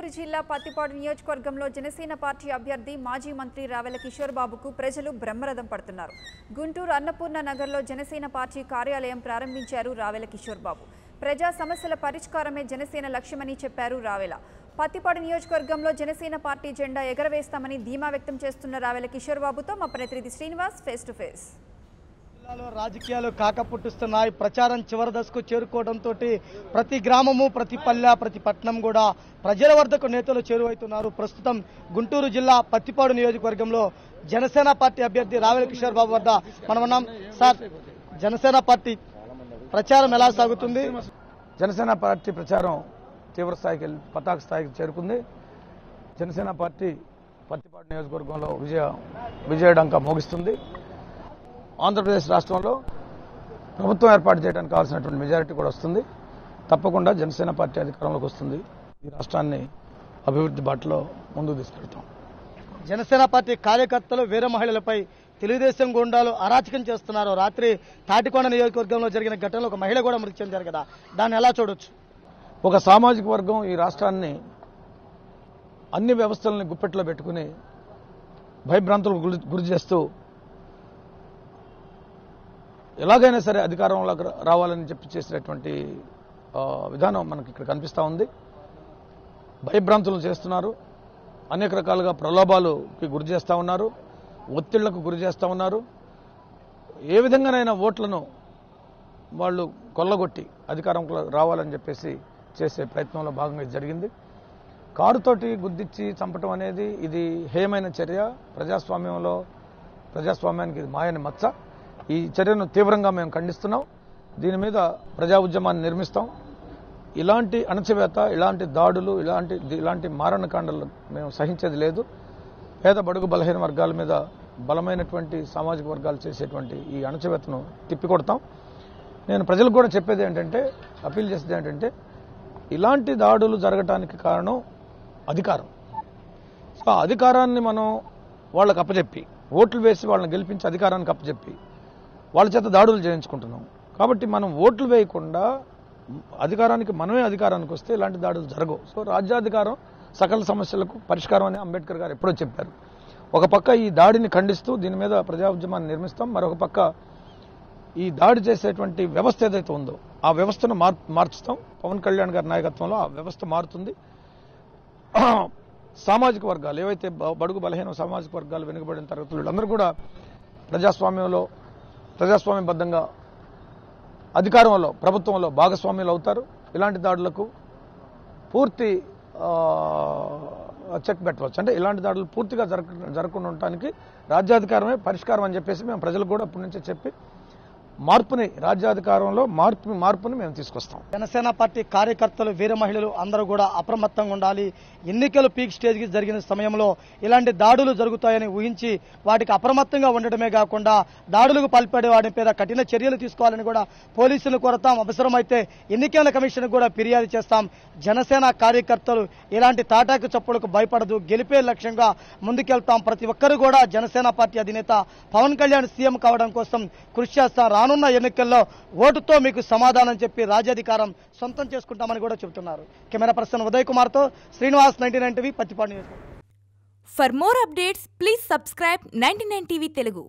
గుంటూరు జిల్లా పత్తిపాడు నియోజకవర్గంలో జనసేన పార్టీ అభ్యర్థి మాజీ మంత్రి రావెల కిషోర్ బాబుకు ప్రజలు బ్రహ్మరథం పడుతున్నారు. గుంటూరు అన్నపూర్ణ నగర్లో జనసేన పార్టీ కార్యాలయం ప్రారంభించారు రావెల కిషోర్ బాబు. ప్రజా సమస్యల పరిష్కారమే జనసేన లక్ష్యమని చెప్పారు రావెల. పత్తిపాడు నియోజకవర్గంలో జనసేన పార్టీ జెండా ఎగరవేస్తామని ధీమా వ్యక్తం చేస్తున్న రావెల కిషోర్ బాబుతో మా ప్రతినిధి శ్రీనివాస్ ఫేస్ టు ఫేస్. రాజకీయాలు కాకపుట్టిస్తున్నాయి. ప్రచారం చివరి దశకు చేరుకోవడంతో ప్రతి గ్రామము, ప్రతి పల్లె, ప్రతి పట్టణం కూడా ప్రజల వద్దకు నేతలు చేరువవుతున్నారు. ప్రస్తుతం గుంటూరు జిల్లా పత్తిపాడు నియోజకవర్గంలో జనసేన పార్టీ అభ్యర్థి రావెల కిషోర్ బాబు వద్ద మనం ఉన్నాం. సార్, జనసేన పార్టీ ప్రచారం ఎలా సాగుతుంది? జనసేన పార్టీ ప్రచారం తీవ్ర స్థాయికి పతాక స్థాయికి చేరుకుంది. జనసేన పార్టీ పత్తిపాడు నియోజకవర్గంలో విజయడంకా మోగిస్తుంది. ఆంధ్రప్రదేశ్ రాష్ట్రంలో ప్రభుత్వం ఏర్పాటు చేయడానికి కావాల్సినటువంటి మెజారిటీ కూడా వస్తుంది. తప్పకుండా జనసేన పార్టీ అధికారంలోకి వస్తుంది. ఈ రాష్ట్రాన్ని అభివృద్ధి బాటలో ముందుకు తీసుకెళ్తాం. జనసేన పార్టీ కార్యకర్తలు వీర మహిళలపై తెలుగుదేశం గుండాలు అరాచకం చేస్తున్నారు. రాత్రి తాటికొండ నియోజకవర్గంలో జరిగిన ఘటనలో ఒక మహిళ కూడా మృతి చెందారు కదా, దాన్ని ఎలా చూడొచ్చు? ఒక సామాజిక వర్గం ఈ రాష్ట్రాన్ని అన్ని వ్యవస్థలని గుప్పెట్లో పెట్టుకుని భయభ్రాంతులకు గురి చేస్తూ ఎలాగైనా సరే అధికారంలోకి రావాలని చెప్పి చేసినటువంటి విధానం మనకి ఇక్కడ కనిపిస్తూ ఉంది. భయభ్రాంతులు చేస్తున్నారు. అనేక రకాలుగా ప్రలోభాలకి గురి చేస్తూ ఉన్నారు. ఒత్తిళ్లకు గురి చేస్తూ ఉన్నారు. ఏ విధంగానైనా ఓట్లను వాళ్ళు కొల్లగొట్టి అధికారంలో రావాలని చెప్పేసి చేసే ప్రయత్నంలో భాగంగా ఇది జరిగింది. కారుతోటి గుద్దిచ్చి చంపటం అనేది ఇది హేయమైన చర్య. ప్రజాస్వామ్యానికి ఇది మాయని మచ్చ. ఈ చర్యను తీవ్రంగా మేము ఖండిస్తున్నాం. దీని మీద ప్రజా ఉద్యమాన్ని నిర్మిస్తాం. ఇలాంటి అణచివేత, ఇలాంటి దాడులు, ఇలాంటి మారణకాండలు మేము సహించేది లేదు. పేద బడుగు బలహీన వర్గాల మీద బలమైనటువంటి సామాజిక వర్గాలు చేసేటువంటి ఈ అణచివేతను తిప్పికొడతాం. నేను ప్రజలకు కూడా చెప్పేది ఏంటంటే, అపీల్ చేసేది ఏంటంటే, ఇలాంటి దాడులు జరగటానికి కారణం అధికారం. సో ఆ అధికారాన్ని మనం వాళ్ళకి అప్పచెప్పి, ఓట్లు వేసి వాళ్ళని గెలిపించి అధికారానికి అప్పచెప్పి వాళ్ళ చేత దాడులు చేయించుకుంటున్నాం. కాబట్టి మనం ఓట్లు వేయకుండా మనమే అధికారానికి వస్తే ఇలాంటి దాడులు జరగవు. సో రాజ్యాధికారం సకల సమస్యలకు పరిష్కారం అని అంబేద్కర్ గారు ఎప్పుడో చెప్పారు. ఒక పక్క ఈ దాడిని ఖండిస్తూ దీని మీద ప్రజా ఉద్యమాన్ని నిర్మిస్తాం. మరొక పక్క ఈ దాడి చేసేటువంటి వ్యవస్థ ఏదైతే ఉందో ఆ వ్యవస్థను మార్చుతాం. పవన్ కళ్యాణ్ గారి నాయకత్వంలో ఆ వ్యవస్థ మారుతుంది. సామాజిక వర్గాలు ఏవైతే బడుగు బలహీన సామాజిక వర్గాలు, వెనుకబడిన తరగతులు వీళ్ళందరూ కూడా ప్రజాస్వామ్యబద్ధంగా అధికారంలో, ప్రభుత్వంలో భాగస్వామ్యులు అవుతారు. ఇలాంటి దాడులకు పూర్తి చెక్ పెట్టవచ్చు. అంటే ఇలాంటి దాడులు పూర్తిగా జరగకుండా ఉండటానికి రాజ్యాధికారమే పరిష్కారం అని చెప్పేసి మేము ప్రజలకు కూడా అప్పటి నుంచే చెప్పి రాజ్యాధికారంలో మార్పుని మేము తీసుకొస్తాం. జనసేన పార్టీ కార్యకర్తలు, వీర మహిళలు అందరూ కూడా అప్రమత్తంగా ఉండాలి. ఎన్నికలు పీక్ స్టేజ్కి జరిగిన సమయంలో ఇలాంటి దాడులు జరుగుతాయని ఊహించి వాటికి అప్రమత్తంగా ఉండటమే కాకుండా దాడులకు పాల్పడే వాడి మీద కఠిన చర్యలు తీసుకోవాలని కూడా పోలీసులు కోరతాం. అవసరమైతే ఎన్నికల కమిషన్ కూడా ఫిర్యాదు చేస్తాం. జనసేన కార్యకర్తలు ఇలాంటి తాటాకు చప్పులకు భయపడదు, గెలిపే లక్ష్యంగా ముందుకెళ్తాం. ప్రతి ఒక్కరు కూడా జనసేన పార్టీ అధినేత పవన్ కళ్యాణ్ సీఎం కావడం కోసం కృషి చేస్తాం. రానున్న ఎన్నికల్లో ఓటుతో మీకు సమాధానం చెప్పి రాజ్యాధికారం సొంతం చేసుకుంటామని కూడా చెబుతున్నారు. కెమెరా పర్సన్ ఉదయ్ కుమార్ తో శ్రీనివాస్, 99 టీవీ, పత్తిపాడు నియోజకవర్గం. For more updates, please subscribe 99 TV Telugu.